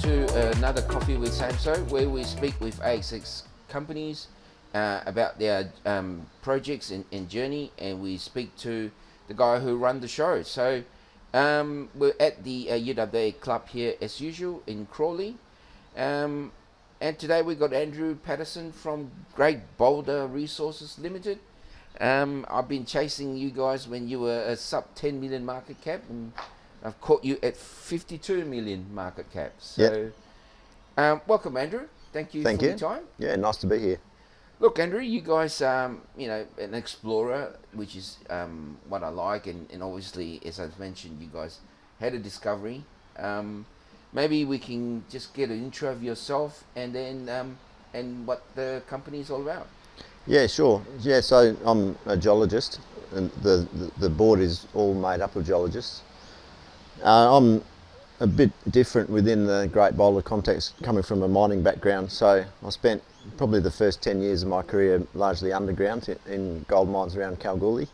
to another Coffee with Samso, where we speak with ASX companies about their projects and journey, and we speak to the guy who run the show. So we're at the UWA club here as usual in Crawley, and today we got Andrew Paterson from Great Boulder Resources Limited. I've been chasing you guys when you were a sub 10 million market cap, and I've caught you at 52 million market cap. So, welcome, Andrew. Thank you for your time. Yeah, nice to be here. Look, Andrew, you guys, an explorer, which is what I like, and obviously, as I've mentioned, you guys had a discovery. Maybe we can just get an intro of yourself, and then and what the company is all about. Yeah, sure. Yeah, so I'm a geologist, and the board is all made up of geologists. I'm a bit different within the Great Boulder context, coming from a mining background. So I spent probably the first 10 years of my career largely underground in gold mines around Kalgoorlie,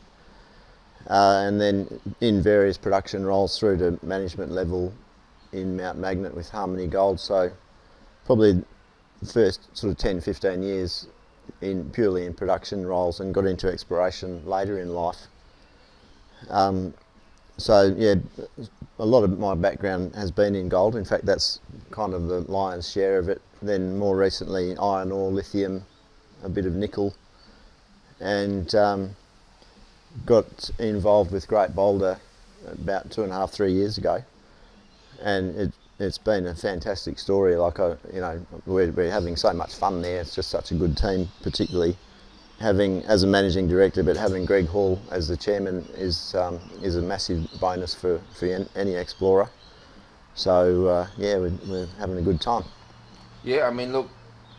and then in various production roles through to management level in Mount Magnet with Harmony Gold. So probably the first sort of 10, 15 years purely in production roles, and got into exploration later in life. So yeah, a lot of my background has been in gold. In fact, that's kind of the lion's share of it. Then more recently, iron ore, lithium, a bit of nickel, and got involved with Great Boulder about 2.5, 3 years ago, and it's been a fantastic story. Like we're having so much fun there. It's just such a good team, particularly having as a managing director, but having Greg Hall as the chairman is a massive bonus for any explorer. So yeah, we're having a good time. Yeah, I mean, look,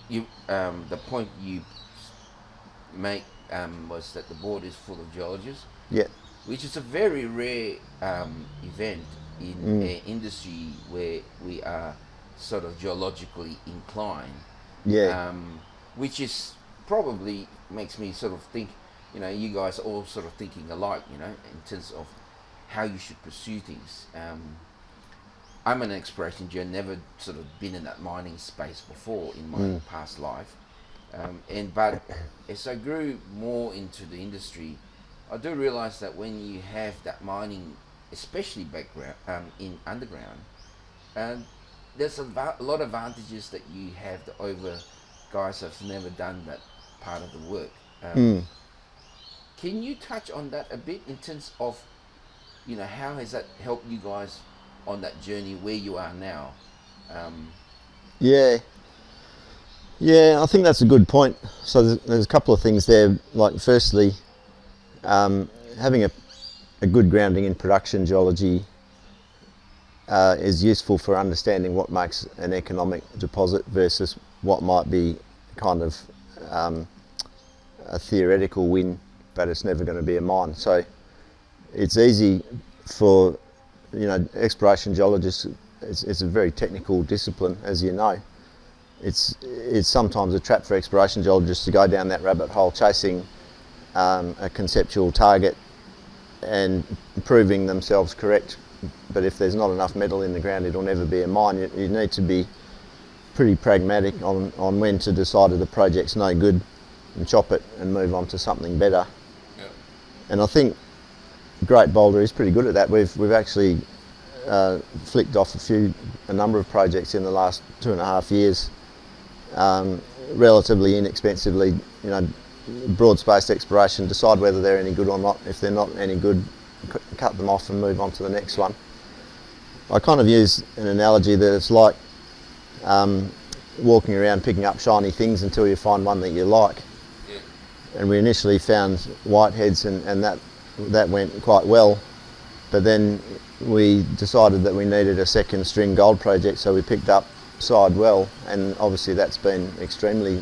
you the point you make was that the board is full of geologists. Yeah. Which is a very rare event in an industry where we are sort of geologically inclined. Yeah. Which is probably makes me sort of think, you guys are all sort of thinking alike, in terms of how you should pursue things. I'm an exploration geologist, never sort of been in that mining space before in my past life. But as I grew more into the industry, I do realize that when you have that mining, especially background in underground, there's a lot of advantages that you have over guys that've never done that part of the work. Can you touch on that a bit in terms of, how has that helped you guys on that journey where you are now? Yeah, I think that's a good point. So there's a couple of things there. Like, firstly, having a good grounding in production geology is useful for understanding what makes an economic deposit versus what might be kind of a theoretical win, but it's never going to be a mine. So it's easy for exploration geologists. It's a very technical discipline, as you know. It's sometimes a trap for exploration geologists to go down that rabbit hole chasing a conceptual target and proving themselves correct. But if there's not enough metal in the ground, it'll never be a mine. You need to be pretty pragmatic on when to decide if the project's no good and chop it and move on to something better. Yeah. And I think Great Boulder is pretty good at that. We've actually flicked off a number of projects in the last 2.5 years, relatively inexpensively. Broad-spaced exploration, decide whether they're any good or not. If they're not any good, cut them off and move on to the next one. I kind of use an analogy that it's like walking around picking up shiny things until you find one that you like. Yeah. And we initially found whiteheads, and that went quite well, but then we decided that we needed a second string gold project, so we picked up Sidewell, and obviously that's been extremely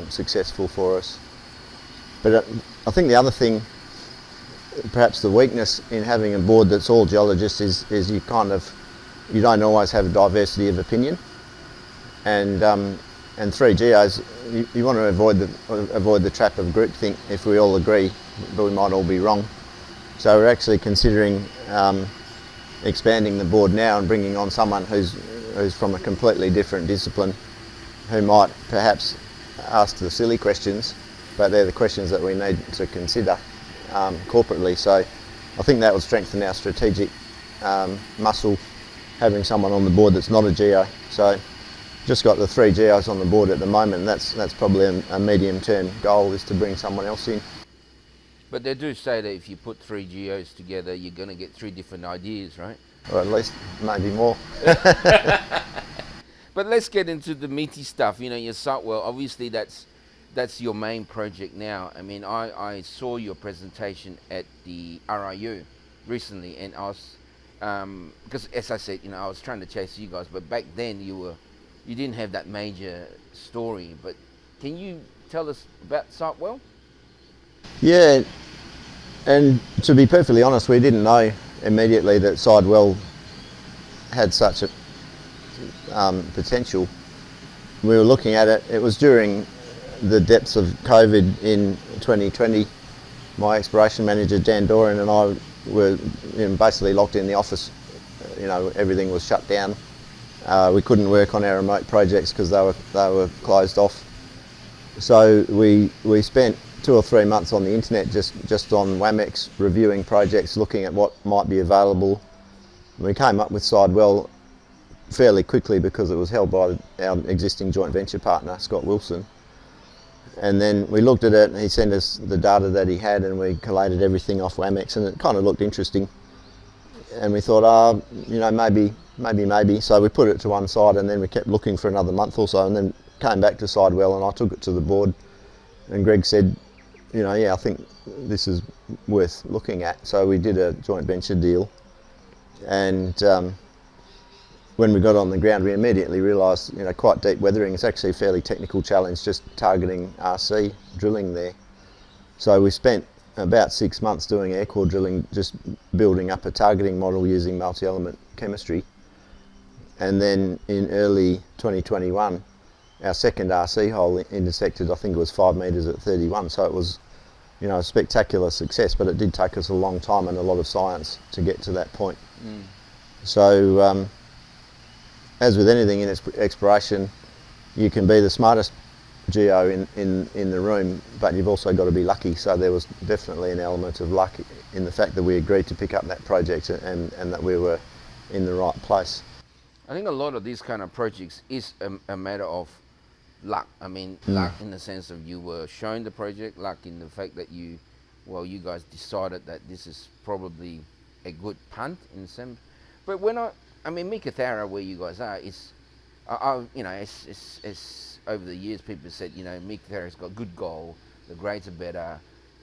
successful for us. But I think the other thing, perhaps the weakness in having a board that's all geologists, is you don't always have a diversity of opinion, and three geos, you want to avoid the trap of groupthink. If we all agree, but we might all be wrong. So we're actually considering expanding the board now and bringing on someone who's who's from a completely different discipline, who might perhaps ask the silly questions, but they're the questions that we need to consider corporately. So I think that would strengthen our strategic muscle, having someone on the board that's not a geo. So just got the 3 geos on the board at the moment, and that's probably a medium-term goal, is to bring someone else in. But they do say that if you put 3 geos together, you're going to get 3 different ideas, right? Or at least maybe more. But let's get into the meaty stuff. You know, your site well, obviously that's your main project now. I mean, I saw your presentation at the RIU recently, and I was, because as I said, you know, I was trying to chase you guys, but back then you didn't have that major story. But can you tell us about Sitewell? Yeah, and to be perfectly honest, we didn't know immediately that Sidewell had such a potential. We were looking at it. It was during the depths of COVID in 2020. My exploration manager Dan Doran and I were basically locked in the office. You know, everything was shut down. We couldn't work on our remote projects because they were closed off. So we spent 2 or 3 months on the internet just on WAMEX, reviewing projects, looking at what might be available. We came up with Sidewell fairly quickly because it was held by our existing joint venture partner, Scott Wilson. And then we looked at it, and he sent us the data that he had, and we collated everything off WAMEX, and it kind of looked interesting. And we thought, you know, maybe. So we put it to one side, and then we kept looking for another month or so, and then came back to Sidewell, and I took it to the board, and Greg said, you know, yeah, I think this is worth looking at. So we did a joint venture deal, and when we got on the ground, we immediately realised, you know, quite deep weathering is actually a fairly technical challenge, just targeting RC drilling there. So we spent about 6 months doing air core drilling, just building up a targeting model using multi-element chemistry. And then in early 2021, our second RC hole intersected, I think it was 5 metres at 31. So it was, you know, a spectacular success, but it did take us a long time and a lot of science to get to that point. So as with anything in exploration, you can be the smartest geo in the room, but you've also got to be lucky. So there was definitely an element of luck in the fact that we agreed to pick up that project and that we were in the right place. I think a lot of these kind of projects is a matter of luck. I mean, luck in the sense of you were shown the project, luck in the fact that you guys decided that this is probably a good punt in some. But when I mean, Meekatharra, where you guys are, is, you know, it's over the years people said, you know, Meekatharra's got good gold, the grades are better.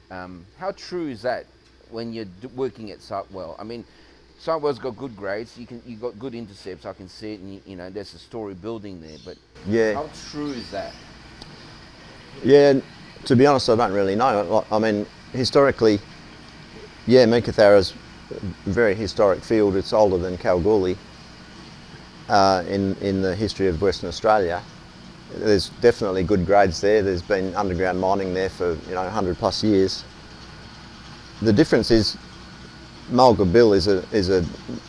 How true is that when you're working at Sitewell? I mean, Sitewell's got good grades, you got good intercepts, I can see it, and you know, there's a story building there, but yeah, how true is that? Yeah, to be honest, I don't really know. I mean, historically, yeah, Meekatharra's a very historic field. It's older than Kalgoorlie in the history of Western Australia. There's definitely good grades there. There's been underground mining there for, you know, 100 plus years. The difference is Mulga Bill is a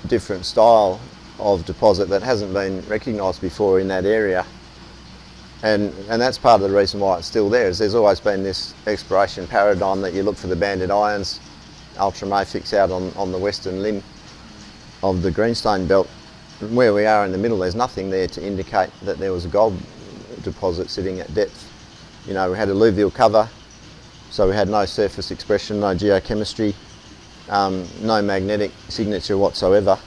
different style of deposit that hasn't been recognised before in that area. And that's part of the reason why it's still there, is there's always been this exploration paradigm that you look for the banded irons, ultramafics out on the western limb of the greenstone belt. Where we are in the middle, there's nothing there to indicate that there was a gold deposit sitting at depth. You know, we had alluvial cover, so we had no surface expression, no geochemistry, no magnetic signature whatsoever.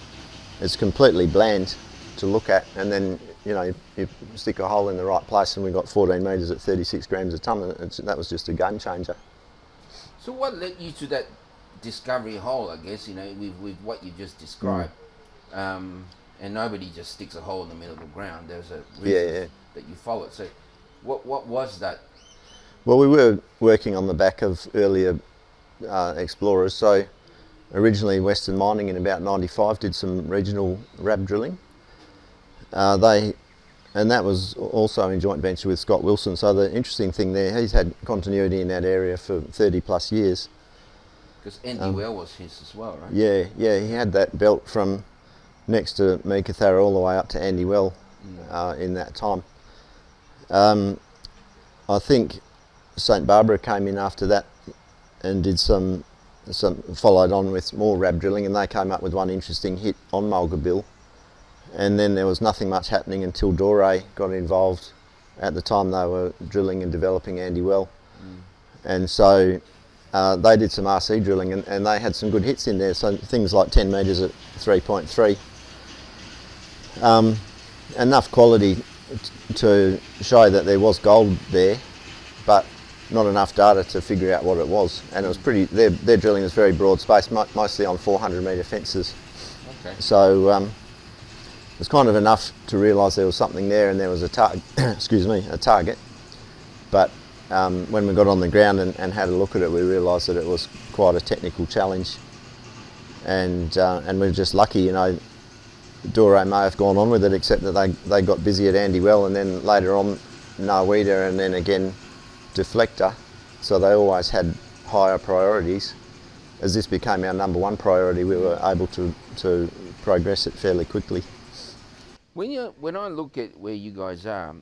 It's completely bland to look at, and then, you know, you stick a hole in the right place, and we got 14 metres at 36 grams a tonne, and that was just a game changer. So what led you to that discovery hole, I guess, you know, with what you just described? And nobody just sticks a hole in the middle of the ground. There's a reason that you followed. So what was that? Well, we were working on the back of earlier explorers. So originally Western Mining in about 95 did some regional RAB drilling. And that was also in joint venture with Scott Wilson. So the interesting thing there, he's had continuity in that area for 30 plus years. Because NDL was his as well, right? Yeah, he had that belt from next to Meekatharra all the way up to Andy Well in that time. I think St Barbara came in after that and did some followed on with more RAB drilling, and they came up with one interesting hit on Mulga Bill. And then there was nothing much happening until Dore got involved. At the time they were drilling and developing Andy Well. And so they did some RC drilling and they had some good hits in there, so things like 10 metres at 3.3. Enough quality to show that there was gold there, but not enough data to figure out what it was. And it was pretty, their drilling was very broad space, mostly on 400 metre fences. Okay. So it was kind of enough to realise there was something there and there was a target. But when we got on the ground and had a look at it, we realised that it was quite a technical challenge. And we were just lucky, you know. Dore may have gone on with it, except that they got busy at Andy Well, and then later on Narweeda, and then again Deflector. So they always had higher priorities. As this became our number one priority, we were able to progress it fairly quickly. When I look at where you guys are,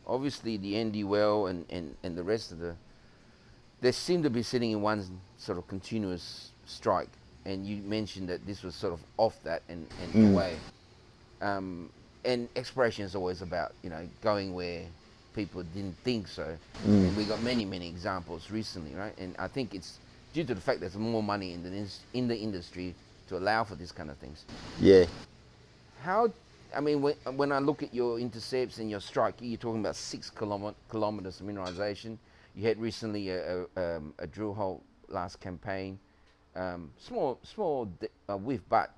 obviously the Andy Well and the rest of they seem to be sitting in one sort of continuous strike. And you mentioned that this was sort of off that and away. And exploration is always about, you know, going where people didn't think so. And we got many examples recently, right? And I think it's due to the fact there's more money in the industry to allow for this kind of things. Yeah. How, I mean, when I look at your intercepts and your strike, you're talking about 6 kilometers of mineralisation. You had recently a drill hole last campaign. Small width, but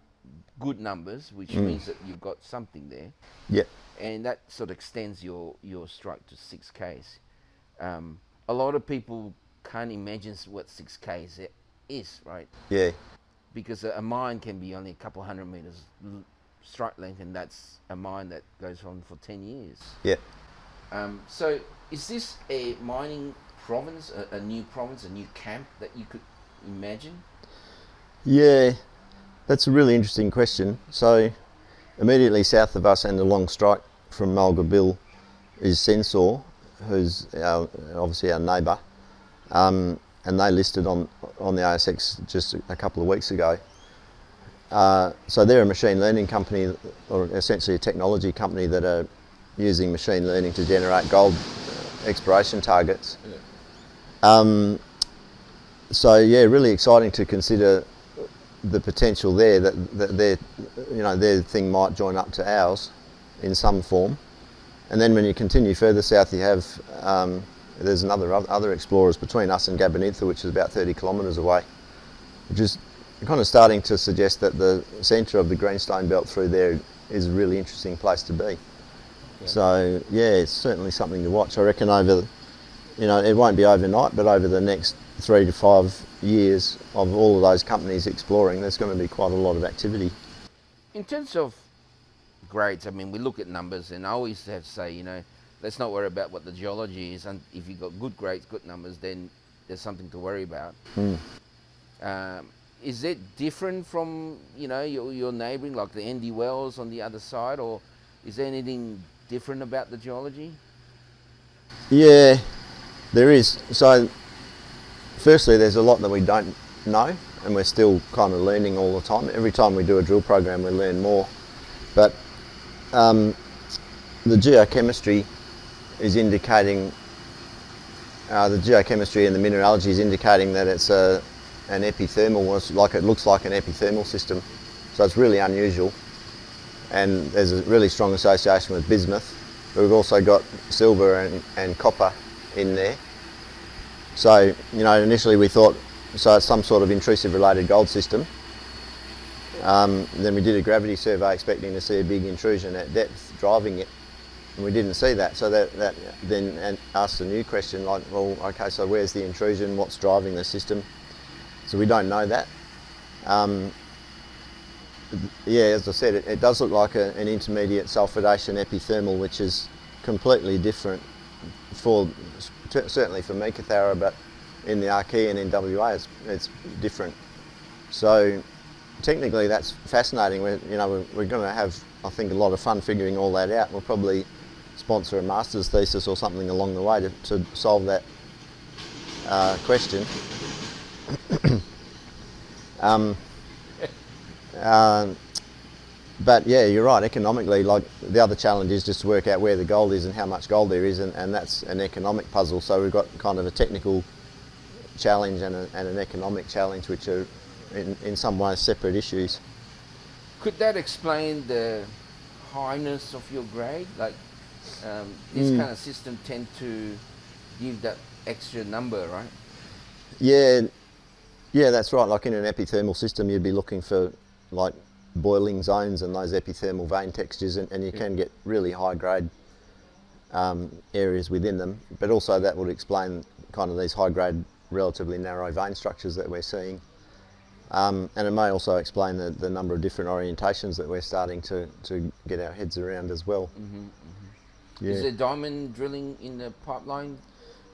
good numbers, which means that you've got something there. Yeah. And that sort of extends your strike to 6Ks. A lot of people can't imagine what 6Ks is, right? Yeah. Because a mine can be only a couple hundred meters strike length, and that's a mine that goes on for 10 years. Yeah. So is this a mining province, a new province, a new camp that you could imagine? Yeah, that's a really interesting question. So immediately south of us and the long strike from Mulga Bill is Samso, who's obviously our neighbour, and they listed on the ASX just a couple of weeks ago. So they're a machine learning company, or essentially a technology company that are using machine learning to generate gold exploration targets. Yeah. So yeah, really exciting to consider the potential there that their thing might join up to ours in some form. And then when you continue further south, you have there's other explorers between us and Gabonintha, which is about 30 kilometres away, which is kind of starting to suggest that the centre of the greenstone belt through there is a really interesting place to be. Yeah. So yeah, it's certainly something to watch. I reckon over, it won't be overnight, but over the next 3 to 5 years of all of those companies exploring, there's going to be quite a lot of activity. In terms of grades, I mean, we look at numbers, and I always have to say, let's not worry about what the geology is. And if you've got good grades, good numbers, then there's something to worry about. Is it different from, your neighbouring, like the Andy Wells on the other side, or is there anything different about the geology? Yeah, there is. So firstly, there's a lot that we don't know, and we're still kind of learning all the time. Every time we do a drill program, we learn more. But the geochemistry is indicating, the geochemistry and the mineralogy is indicating that it's an epithermal, it looks like an epithermal system. So it's really unusual. And there's a really strong association with bismuth. But we've also got silver and copper in there. So, initially we thought, so it's some sort of intrusive related gold system. Then we did a gravity survey expecting to see a big intrusion at depth driving it, and we didn't see that. So that then asked a new question, like, well, okay, so where's the intrusion? What's driving the system? So we don't know that. Yeah, as I said, it does look like an intermediate sulfidation epithermal, which is completely different certainly for Meekatharra, but in the Archean and in WA it's different. So technically that's fascinating. We're going to have, I think, a lot of fun figuring all that out. We'll probably sponsor a master's thesis or something along the way to solve that question. But yeah, you're right. Economically, like the other challenge is just to work out where the gold is and how much gold there is, and that's an economic puzzle. So we've got kind of a technical challenge and an economic challenge, which are in some ways separate issues. Could that explain the highness of your grade? Like this kind of system tend to give that extra number, right? Yeah, that's right. Like in an epithermal system, you'd be looking for like boiling zones and those epithermal vein textures, and you can get really high grade areas within them. But also that would explain kind of these high grade, relatively narrow vein structures that we're seeing. And it may also explain the number of different orientations that we're starting to get our heads around as well. Yeah. Is there diamond drilling in the pipeline?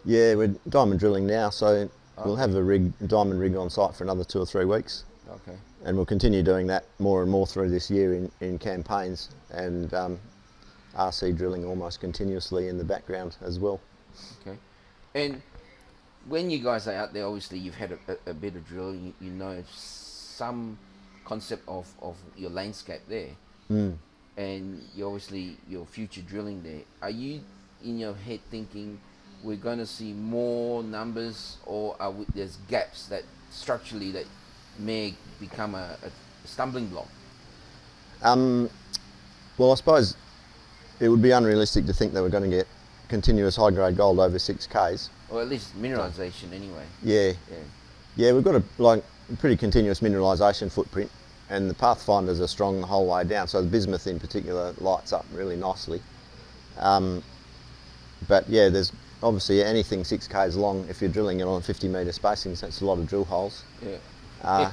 Yeah, we're diamond drilling now, so we'll have a diamond rig on site for another 2 or 3 weeks. Okay. And we'll continue doing that more and more through this year in campaigns, and RC drilling almost continuously in the background as well. Okay. And when you guys are out there, obviously you've had a bit of drilling, you know some concept of your landscape there. And you obviously your future drilling there. Are you in your head thinking we're going to see more numbers, or there's gaps that structurally that may become a stumbling block? Well, I suppose it would be unrealistic to think that we're going to get continuous high-grade gold over 6Ks. Or at least mineralisation anyway. Yeah, we've got a pretty continuous mineralisation footprint, and the pathfinders are strong the whole way down, so the bismuth in particular lights up really nicely. But yeah, there's obviously anything 6Ks long, if you're drilling it on 50-metre spacings, that's a lot of drill holes. Yeah.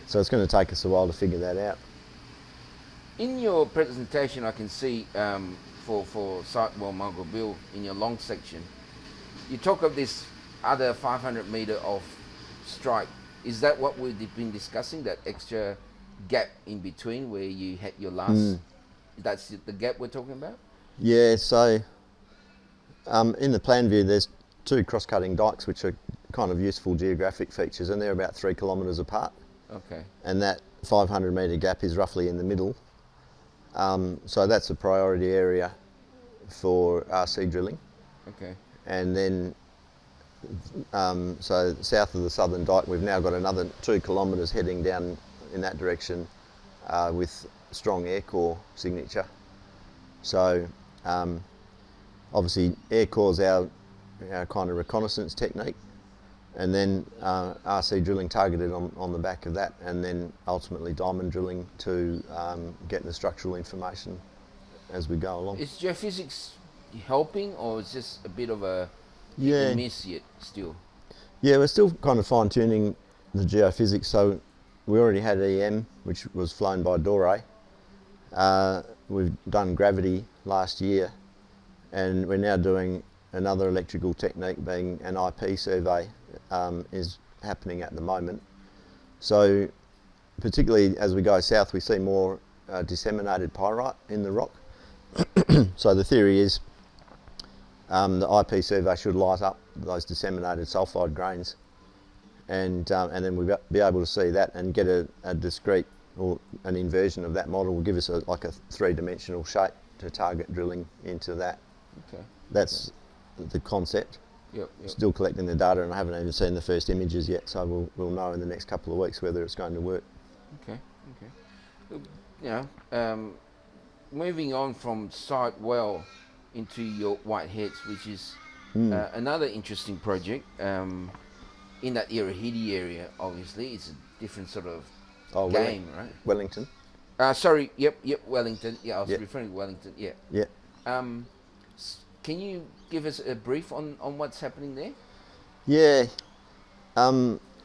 So it's going to take us a while to figure that out. In your presentation, I can see for Site Well Mulga Bill, in your long section, you talk of this other 500 metre of strike. Is that what we've been discussing, that extra gap in between where you had your last, that's the gap we're talking about? Yeah, so in the plan view there's 2 cross-cutting dikes which are kind of useful geographic features, and they're about 3 kilometres apart. Okay. And that 500 metre gap is roughly in the middle. So that's a priority area for RC drilling. Okay. And then, so south of the southern dike, we've now got another 2 kilometres heading down in that direction with strong air core signature. So obviously air core's our kind of reconnaissance technique, and then RC drilling targeted on the back of that, and then ultimately diamond drilling to get the structural information as we go along. Is geophysics helping, or is this a bit of a miss yet still? Yeah, we're still kind of fine-tuning the geophysics. So we already had EM, which was flown by Dore. We've done gravity last year, and we're now doing another electrical technique, being an IP survey, is happening at the moment. So particularly as we go south, we see more disseminated pyrite in the rock. So the theory is the IP survey should light up those disseminated sulphide grains, and then we'll be able to see that and get a discrete, or an inversion of that model will give us like a 3-dimensional shape to target drilling into that. Okay. That's the concept. Yep. Still collecting the data, and I haven't even seen the first images yet, so we'll know in the next couple of weeks whether it's going to work. Okay. You know, moving on from Site Well into your Whiteheads, which is another interesting project in that Irahidi area. Obviously, it's a different sort of game, right? Wellington. Sorry, yep, Wellington. Yeah, I was referring to Wellington. Yeah. Yeah. Can you give us a brief on what's happening there? Yeah.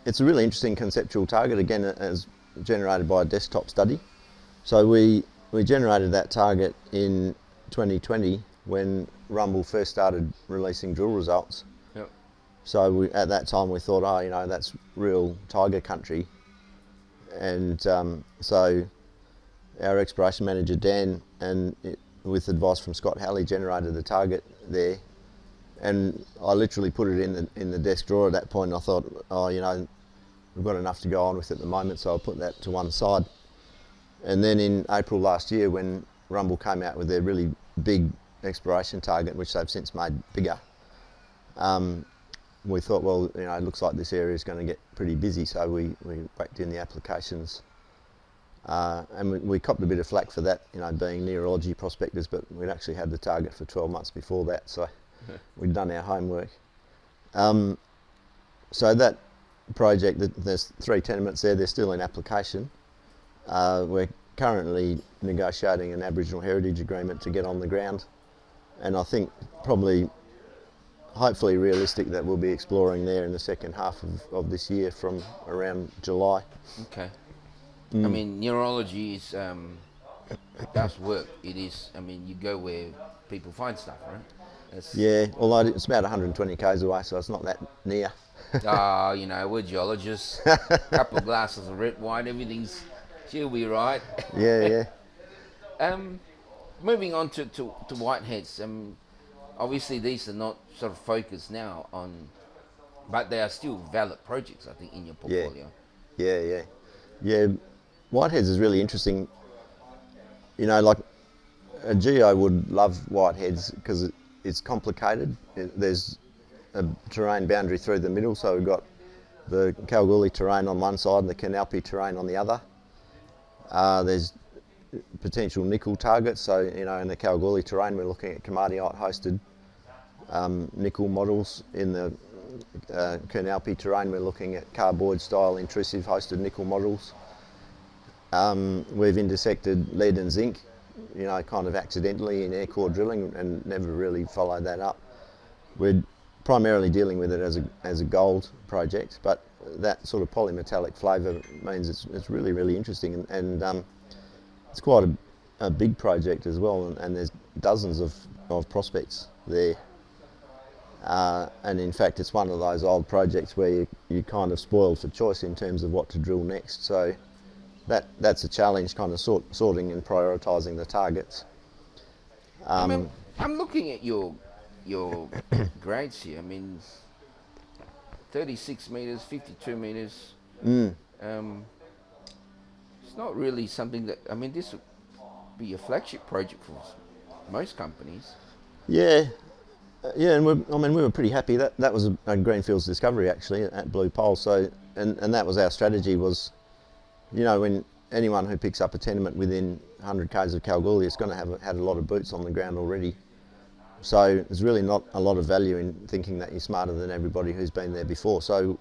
It's a really interesting conceptual target, again, as generated by a desktop study. So we generated that target in 2020 when Rumble first started releasing drill results. Yep. So at that time we thought, that's real tiger country. and so our exploration manager Dan, with advice from Scott Halley, generated the target there, and I literally put it in the desk drawer at that point. I thought, oh, you know, we've got enough to go on with at the moment, so I'll put that to one side. And then in April last year, when Rumble came out with their really big exploration target, which they've since made bigger, we thought, well, you know, it looks like this area is going to get pretty busy, so we whacked in the applications. And we copped a bit of flack for that, you know, being nearology prospectors, but we'd actually had the target for 12 months before that, so we'd done our homework. So that project, there's 3 tenements there, they're still in application. We're currently negotiating an Aboriginal heritage agreement to get on the ground, and I think probably, hopefully realistic, that we'll be exploring there in the second half of this year from around July. Okay. I mean, neurology is does work. It is. I mean, you go where people find stuff, right? Yeah, although it's about 120 k's away, so it's not that near. You know, we're geologists. Couple of glasses of red wine, she'll be right. Yeah. Moving on to Whiteheads. Obviously these are not sort of focused now on, but they are still valid projects, I think, in your portfolio. Yeah. Whiteheads is really interesting. You know, like a geo would love Whiteheads because it's complicated. There's a terrain boundary through the middle, so we've got the Kalgoorlie terrain on one side and the Canalpi terrain on the other. There's potential nickel targets, so, you know, in the Kalgoorlie terrain we're looking at komatiite hosted nickel models. In the Canalpi terrain we're looking at carboid style intrusive hosted nickel models. We've intersected lead and zinc, you know, kind of accidentally in air core drilling and never really followed that up. We're primarily dealing with it as a gold project, but that sort of polymetallic flavour means it's really, really interesting, and it's quite a big project as well, and there's dozens of prospects there. And in fact, it's one of those old projects where you kind of spoiled for choice in terms of what to drill next. So that's a challenge, kind of sorting and prioritising the targets. I'm looking at your grades here. I mean, 36 metres, 52 metres. It's not really something that, I mean, this would be a flagship project for most companies. Yeah, and we were pretty happy. That was a greenfields discovery actually at Blue Pole. So and that was our strategy, was, you know, when anyone who picks up a tenement within 100 k's of Kalgoorlie is going to have had a lot of boots on the ground already. So there's really not a lot of value in thinking that you're smarter than everybody who's been there before. So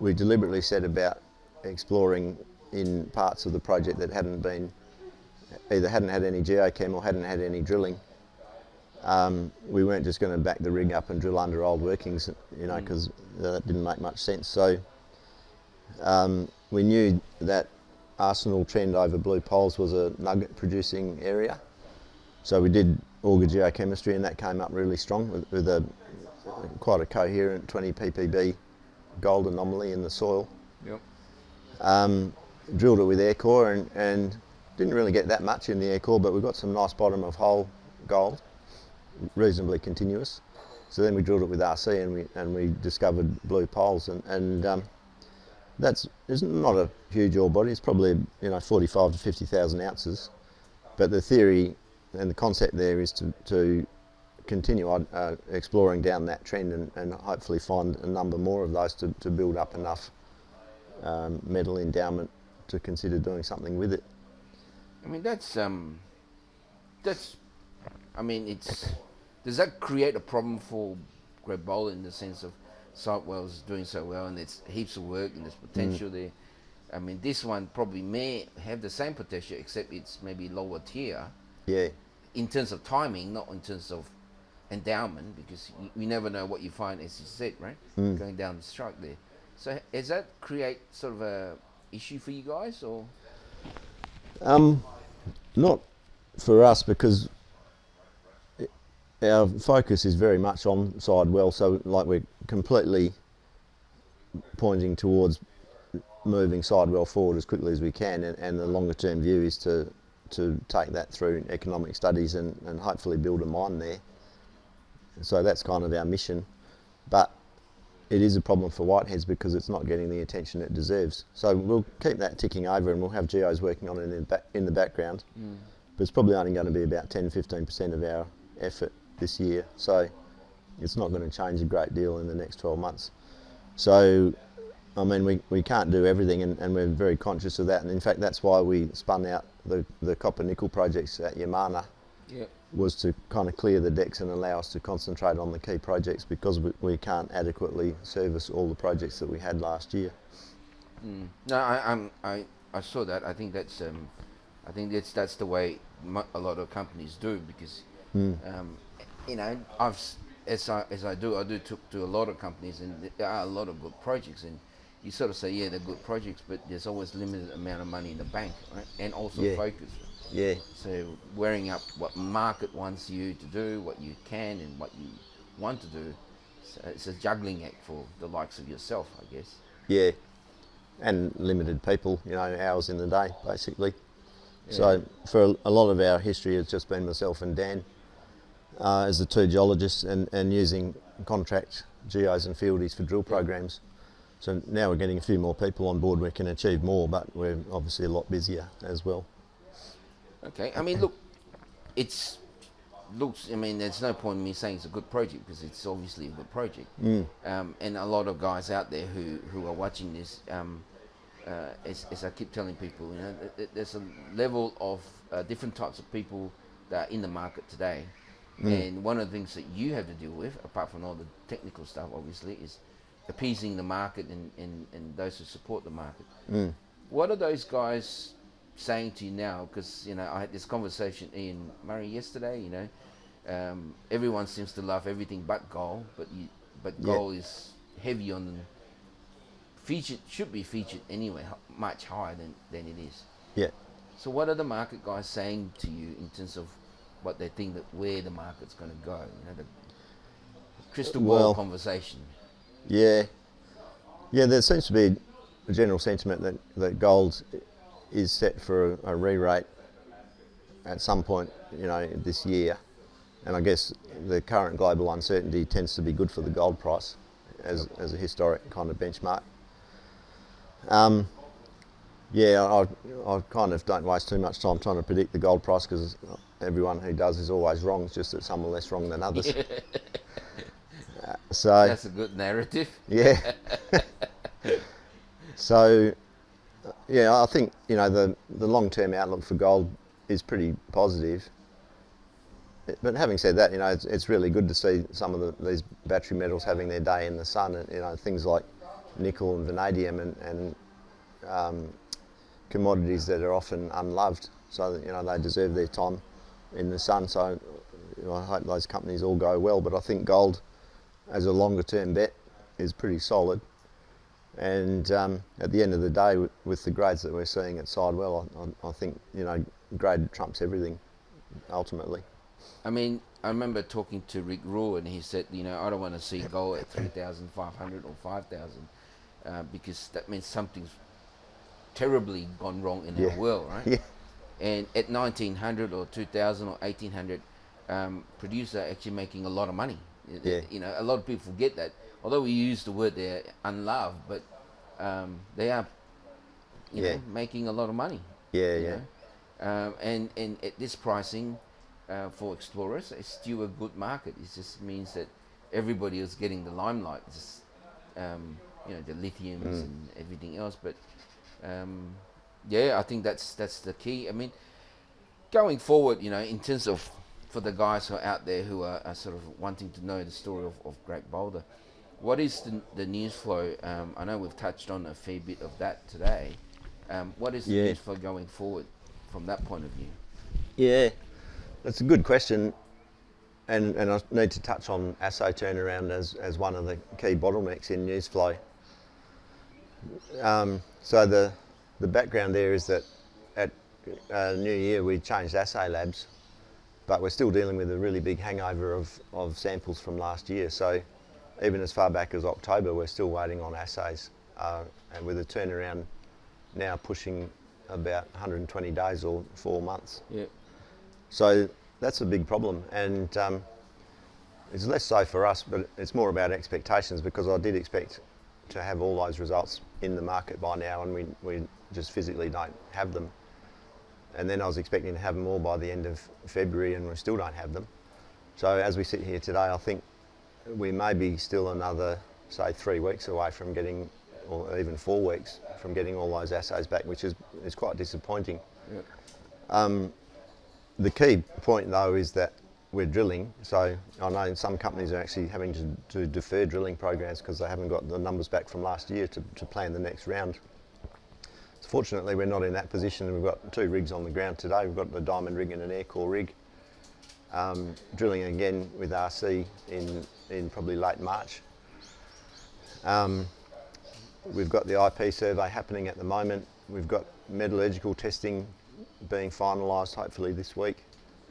we deliberately set about exploring in parts of the project that hadn't had any geochem or hadn't had any drilling. We weren't just going to back the rig up and drill under old workings, you know, because that didn't make much sense. So we knew that Arsenal trend over Blue Poles was a nugget producing area. So we did auger geochemistry, and that came up really strong with quite a coherent 20 ppb gold anomaly in the soil. Yep. Drilled it with air core and didn't really get that much in the air core, but we got some nice bottom of hole gold, reasonably continuous. So then we drilled it with RC and we discovered Blue Poles, and it's not a huge ore body. It's probably, you know, 45 to 50,000 ounces, but the theory and the concept there is to continue exploring down that trend and hopefully find a number more of those to build up enough metal endowment to consider doing something with it. I mean, does that create a problem for Great Boulder in the sense of Sightwell's doing so well and there's heaps of work and there's potential there? I mean, this one probably may have the same potential, except it's maybe lower tier. Yeah. In terms of timing, not in terms of endowment, because you never know what you find, as you said, right? Going down the strike there. So does that create sort of a issue for you guys, or? Not for us, because our focus is very much on Sidewell, so like we're completely pointing towards moving sidewell forward as quickly as we can, and the longer term view is to take that through economic studies and hopefully build a mine there. So that's kind of our mission, but it is a problem for Whiteheads because it's not getting the attention it deserves. So we'll keep that ticking over, and we'll have geos working on it in the background. But it's probably only going to be about 10-15% of our effort this year. So it's not going to change a great deal in the next 12 months. So, I mean, we can't do everything, and we're very conscious of that. And in fact, that's why we spun out the copper nickel projects at Yamana. Yep. Was to kind of clear the decks and allow us to concentrate on the key projects, because we can't adequately service all the projects that we had last year. No, I saw that. I think that's that's the way a lot of companies do, because you know, as I do talk to a lot of companies, and there are a lot of good projects, and you sort of say, yeah, they're good projects, but there's always limited amount of money in the bank, right? And also focus. Yeah. So wearing up what market wants you to do, what you can and what you want to do. So it's a juggling act for the likes of yourself, I guess. Yeah. And limited people, you know, hours in the day, basically. Yeah. So for a lot of our history, it's just been myself and Dan as the two geologists, and using contract geos and fieldies for drill programs. So now we're getting a few more people on board, we can achieve more, but we're obviously a lot busier as well. Okay, I mean, look, I mean, there's no point in me saying it's a good project, because it's obviously a good project. And a lot of guys out there who are watching this, as I keep telling people, you know, there's a level of different types of people that are in the market today. And one of the things that you have to deal with, apart from all the technical stuff, obviously, is appeasing the market and those who support the market. What are those guys saying to you now? Because, you know, I had this conversation with Ian Murray yesterday. You know, everyone seems to love everything but gold, but gold is heavy on should be featured anyway, much higher than it is. Yeah. So what are the market guys saying to you in terms of what they think, that where the market's going to go? You know, the crystal ball conversation. Yeah. Yeah, there seems to be a general sentiment that gold is set for a re-rate at some point, you know, this year. And I guess the current global uncertainty tends to be good for the gold price as a historic kind of benchmark. Yeah, I kind of don't waste too much time trying to predict the gold price, because everyone who does is always wrong. It's just that some are less wrong than others. So that's a good narrative. Yeah. So, yeah, I think, you know, the long-term outlook for gold is pretty positive. But having said that, you know, it's really good to see some of these battery metals having their day in the sun, and, you know, things like nickel and vanadium and commodities that are often unloved. So, you know, they deserve their time in the sun. So, you know, I hope those companies all go well. But I think gold, as a longer-term bet, is pretty solid. And at the end of the day, with the grades that we're seeing at Sidewell, I think, you know, grade trumps everything, ultimately. I mean, I remember talking to Rick Raw, and he said, you know, I don't want to see gold at 3,500 or 5,000 because that means something's terribly gone wrong in our world, right? Yeah. And at 1,900 or 2,000 or 1,800, producers are actually making a lot of money. Yeah. You know, a lot of people forget that. Although we use the word they're unloved, but they are, you know, making a lot of money. Yeah, yeah. And at this pricing for explorers, it's still a good market. It just means that everybody is getting the limelight. Just, you know, the lithiums and everything else. But yeah, I think that's the key. I mean, going forward, you know, in terms of for the guys who are out there who are sort of wanting to know the story of Great Boulder, what is the news flow? I know we've touched on a fair bit of that today. What is the news flow going forward from that point of view? Yeah, that's a good question. And I need to touch on assay turnaround as one of the key bottlenecks in news flow. So the background there is that at New Year we changed assay labs, but we're still dealing with a really big hangover of samples from last year. So even as far back as October, we're still waiting on assays, and with a turnaround now pushing about 120 days or 4 months. Yeah. So that's a big problem, and it's less so for us, but it's more about expectations, because I did expect to have all those results in the market by now, and we just physically don't have them. And then I was expecting to have them all by the end of February, and we still don't have them. So as we sit here today, I think we may be still another, say, 3 weeks away from getting, or even 4 weeks from getting all those assays back, which is quite disappointing. Yeah. The key point though is that we're drilling, so I know some companies are actually having to defer drilling programs because they haven't got the numbers back from last year to plan the next round. So fortunately we're not in that position. We've got 2 rigs on the ground today. We've got the diamond rig and an air core rig. Drilling again with RC in probably late March. We've got the IP survey happening at the moment. We've got metallurgical testing being finalised hopefully this week.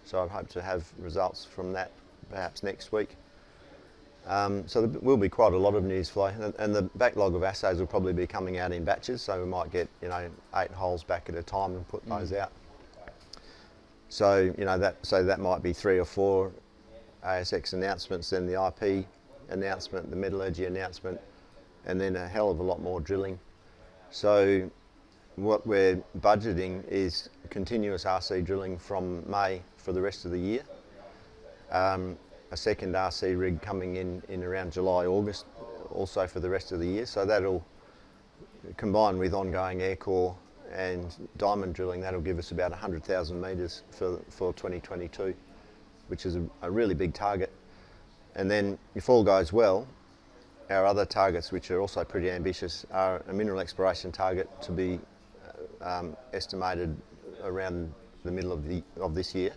So I hope to have results from that perhaps next week. So there will be quite a lot of news flow, and the backlog of assays will probably be coming out in batches. So we might get 8 holes back at a time and put those out. So that might be 3 or 4 ASX announcements, then the IP announcement, the metallurgy announcement, and then a hell of a lot more drilling. So what we're budgeting is continuous RC drilling from May for the rest of the year. A second RC rig coming in around July, August, also for the rest of the year. So that'll combine with ongoing air core and diamond drilling. That'll give us about 100,000 metres for 2022, which is a really big target. And then if all goes well, our other targets, which are also pretty ambitious, are a mineral exploration target to be estimated around the middle of this year,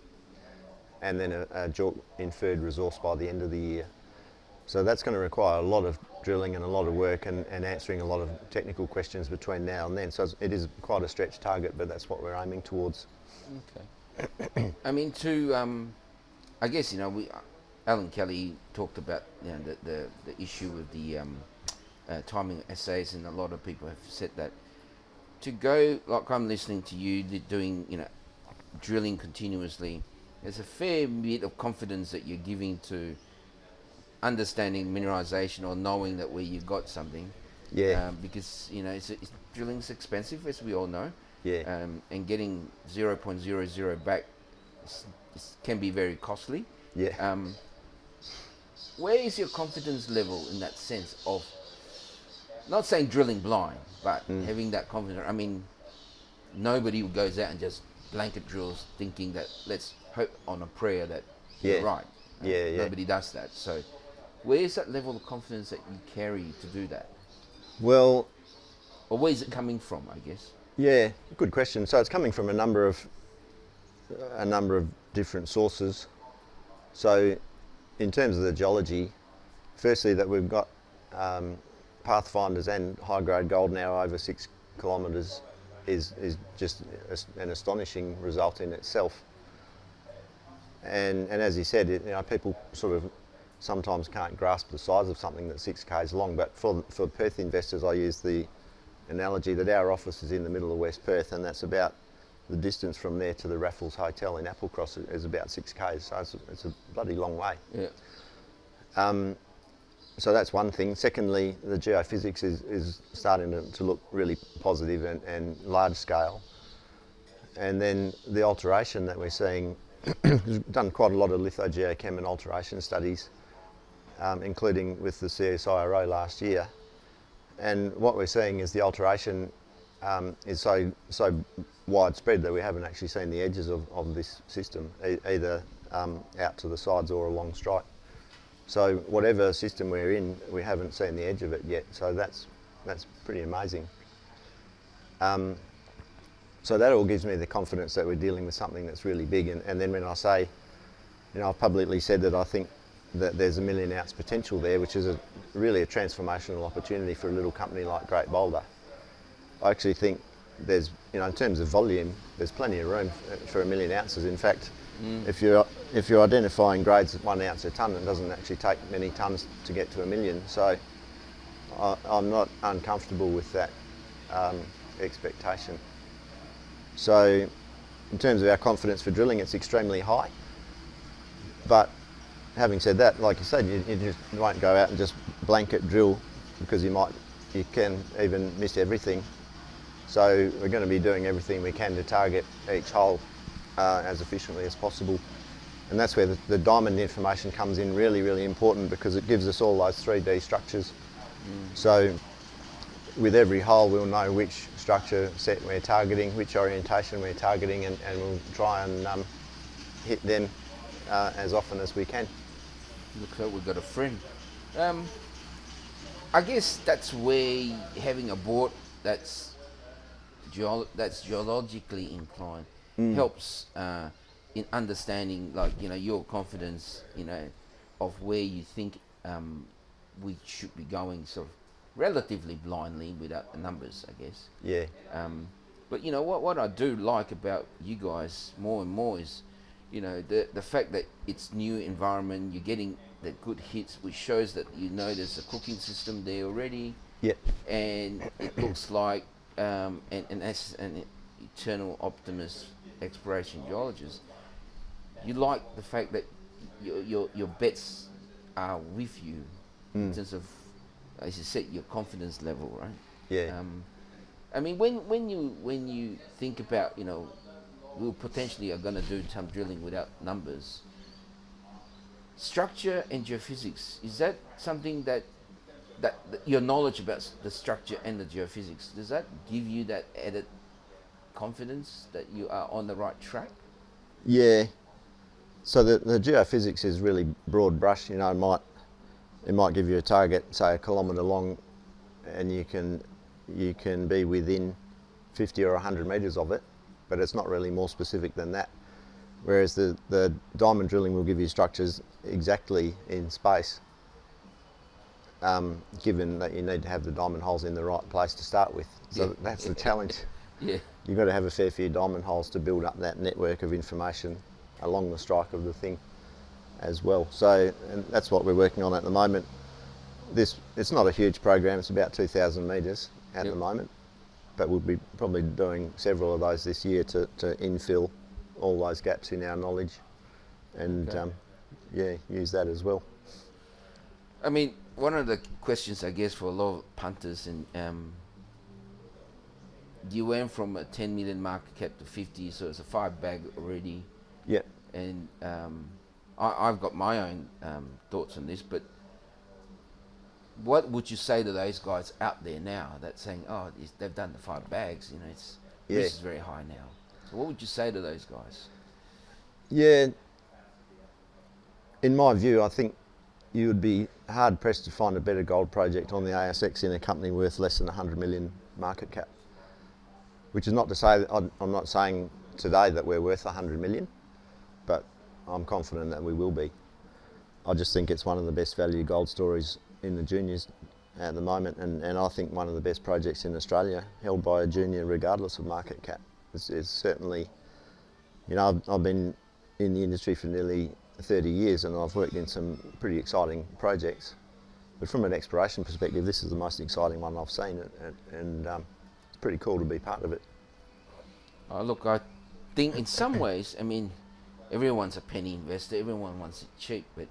and then a JORC inferred resource by the end of the year. So that's going to require a lot of drilling and a lot of work and answering a lot of technical questions between now and then. So it is quite a stretch target, but that's what we're aiming towards. Okay. I mean, I guess Alan Kelly talked about the issue with the timing assays, and a lot of people have said that to go, like I'm listening to you doing drilling continuously, there's a fair bit of confidence that you're giving to understanding mineralisation or knowing that where you've got something. Yeah. Because drilling's expensive, as we all know. Yeah. And getting 0.00 back can be very costly. Yeah. Where is your confidence level in that sense of, not saying drilling blind, but having that confidence? I mean, nobody goes out and just blanket drills thinking that let's hope on a prayer that you're right. Yeah. Nobody does that. So where is that level of confidence that you carry to do that? Well, or where is it coming from, I guess? Yeah, good question. So it's coming from a number of different sources. So in terms of the geology, firstly that we've got pathfinders and high-grade gold now over 6 kilometres is just an astonishing result in itself. And as you said, people sort of sometimes can't grasp the size of something that's 6 k's long, but for Perth investors, I use the analogy that our office is in the middle of West Perth, and that's about the distance from there to the Raffles Hotel in Applecross is about 6 k's, so it's a bloody long way. Yeah. So that's one thing. Secondly, the geophysics is starting to look really positive and large scale. And then the alteration that we're seeing, we've done quite a lot of lithogeochem and alteration studies, including with the CSIRO last year. And what we're seeing is the alteration is so widespread that we haven't actually seen the edges of this system, either out to the sides or along strike. So whatever system we're in, we haven't seen the edge of it yet. So that's pretty amazing. So that all gives me the confidence that we're dealing with something that's really big. And then when I say, I've publicly said that I think that there's a 1 million ounce potential there, which is really a transformational opportunity for a little company like Great Boulder. I actually think there's, in terms of volume, there's plenty of room for 1 million ounces. In fact, if you're identifying grades at 1 ounce a tonne, it doesn't actually take many tonnes to get to 1 million. So I'm not uncomfortable with that expectation. So in terms of our confidence for drilling, it's extremely high. But having said that, like you said, you just won't go out and just blanket drill, because you can even miss everything. So we're going to be doing everything we can to target each hole as efficiently as possible. And that's where the diamond information comes in really, really important, because it gives us all those 3D structures. So with every hole we'll know which structure set we're targeting, which orientation we're targeting, and we'll try and hit them as often as we can. Looks like we've got a friend. I guess that's where having a board that's geologically inclined helps in understanding, like, your confidence, of where you think we should be going, sort of relatively blindly without the numbers, I guess. Yeah. But what I do like about you guys more and more is, the fact that it's new environment, you're getting the good hits, which shows that there's a cooking system there already. Yeah. And it looks like, and as an eternal optimist exploration geologist, you like the fact that your bets are with you in terms of, as you said, your confidence level, right? Yeah. I mean, when you think about, we potentially are going to do some drilling without numbers, structure and geophysics, is that something that your knowledge about the structure and the geophysics, does that give you that added confidence that you are on the right track? Yeah. So the geophysics is really broad brush. It might give you a target, say 1 kilometre long, and you can be within 50 or 100 metres of it, but it's not really more specific than that. Whereas the diamond drilling will give you structures exactly in space, given that you need to have the diamond holes in the right place to start with. So that's the challenge. Yeah. You've got to have a fair few diamond holes to build up that network of information along the strike of the thing as well. So, and that's what we're working on at the moment. It's not a huge program, it's about 2,000 metres at the moment, but we'll be probably doing several of those this year to infill all those gaps in our knowledge, and use that as well. I mean, one of the questions, I guess, for a lot of punters, and you went from a 10 million market cap to 50, so it's a 5 bag already. Yeah. And I've got my own thoughts on this, but what would you say to those guys out there now that's saying, they've done the 5 bags, this is very high now? So what would you say to those guys? Yeah, in my view, I think you would be hard pressed to find a better gold project on the ASX in a company worth less than 100 million market cap. Which is not to say that I'm not saying today that we're worth 100 million, but I'm confident that we will be. I just think it's one of the best value gold stories in the juniors at the moment, and I think one of the best projects in Australia held by a junior regardless of market cap. It's certainly, I've been in the industry for nearly 30 years and I've worked in some pretty exciting projects, but from an exploration perspective, this is the most exciting one I've seen, and it's pretty cool to be part of it. Look, I think in some ways, I mean, everyone's a penny investor, everyone wants it cheap, but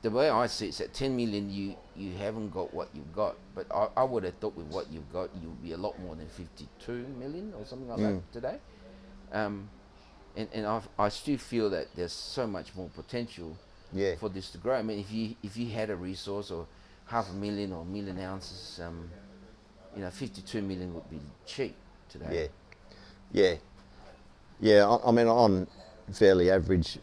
the way I see it is at 10 million you haven't got what you've got, but I would have thought with what you've got you'll be a lot more than 52 million or something like that today. And I still feel that there's so much more potential for this to grow. I mean, if you had a resource or 500,000 or 1 million ounces, 52 million would be cheap today. Yeah. I mean, on fairly average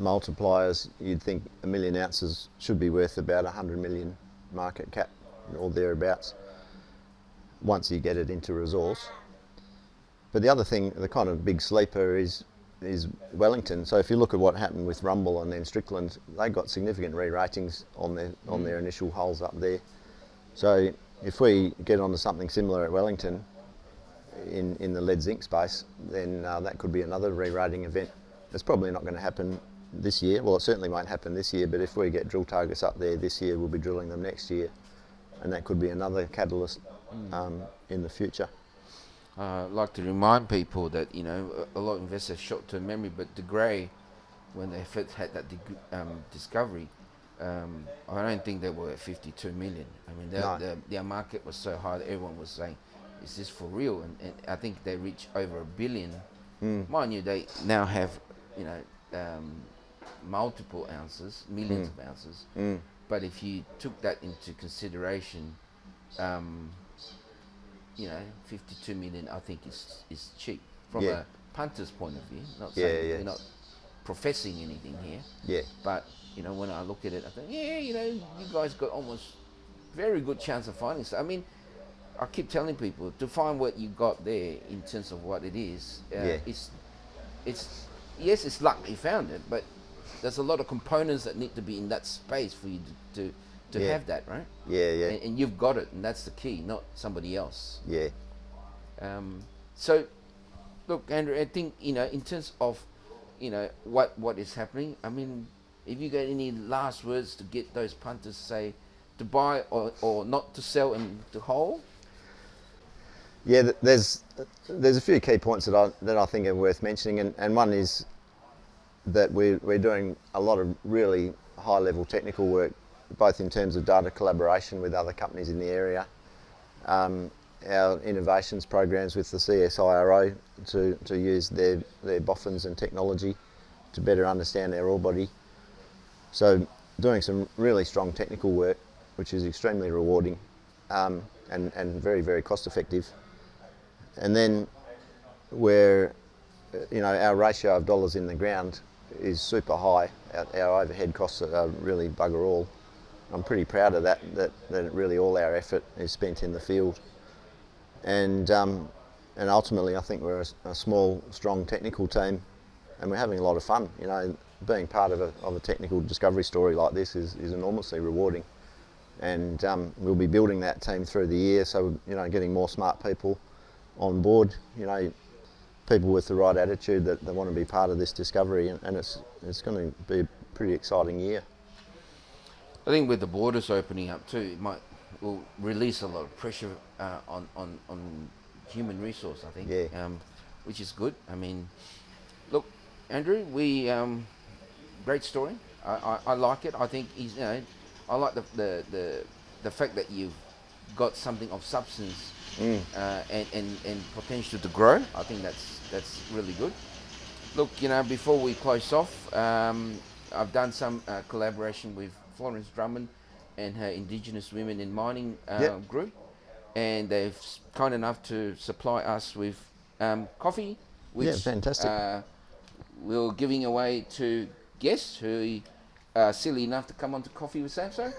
multipliers, you'd think 1 million ounces should be worth about 100 million market cap or thereabouts once you get it into resource. But the other thing, the kind of big sleeper is Wellington. So if you look at what happened with Rumble and then Strickland, they got significant re-ratings on their initial holes up there. So if we get onto something similar at Wellington in the lead zinc space, then that could be another re-rating event. It's probably not going to happen this year. Well, it certainly won't happen this year, but if we get drill targets up there this year, we'll be drilling them next year, and that could be another catalyst in the future. like to remind people that, you know, a lot of investors have short-term memory, but De Grey, when they first had that discovery, I don't think they were at 52 million. I mean, their market was so high that everyone was saying, is this for real? And I think they reached over $1 billion. Mind you, they now have, you know, multiple ounces, millions of ounces. But if you took that into consideration, you know, 52 million, I think is cheap from a punter's point of view. Not saying we're not professing anything here. Yeah. But you know, when I look at it, I think, yeah, you know, you guys got almost very good chance of finding stuff. I mean, I keep telling people to find what you got there in terms of what it is. It's yes, it's luck you found it, but there's a lot of components that need to be in that space for you to have that, right? Yeah. And you've got it, and that's the key, not somebody else. Yeah. So, look, Andrew, I think, you know, in terms of, you know, what is happening, I mean, if you got any last words to get those punters, say, to buy or not to sell and to hold? Yeah, there's a few key points that I think are worth mentioning, and one is that we're doing a lot of really high level technical work, both in terms of data collaboration with other companies in the area, our innovations programs with the CSIRO to use their boffins and technology to better understand our ore body. So doing some really strong technical work, which is extremely rewarding and very, very cost effective. And then where, you know, our ratio of dollars in the ground is super high. Our overhead costs are really bugger all. I'm pretty proud of that really all our effort is spent in the field. And ultimately I think we're a small, strong technical team, and we're having a lot of fun. You know, being part of a technical discovery story like this is enormously rewarding. And we'll be building that team through the year, so, you know, getting more smart people on board, you know, people with the right attitude that want to be part of this discovery, and it's going to be a pretty exciting year. I think with the borders opening up too, will release a lot of pressure on human resource, I think, which is good. I mean, look, Andrew, great story. I like it. I think you know, I like the fact that you've got something of substance and potential to grow. I think that's really good. Look, you know, before we close off, I've done some collaboration with Florence Drummond and her Indigenous Women in Mining group, and they've kind enough to supply us with coffee, which fantastic. we're giving away to guests who are silly enough to come on to Coffee with Samso.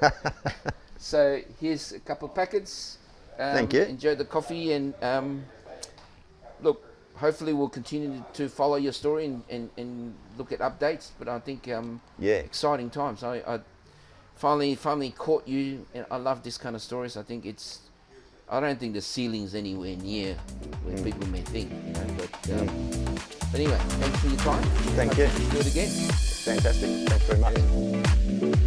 So here's a couple of packets. Thank you. Enjoy the coffee, and look, hopefully we'll continue to follow your story and look at updates. But I think exciting times. I finally caught you, and I love this kind of stories. I think I don't think the ceiling's anywhere near where people may think, you know. But anyway, thanks for your time. Thank you. Do it again. Fantastic. Thanks very much.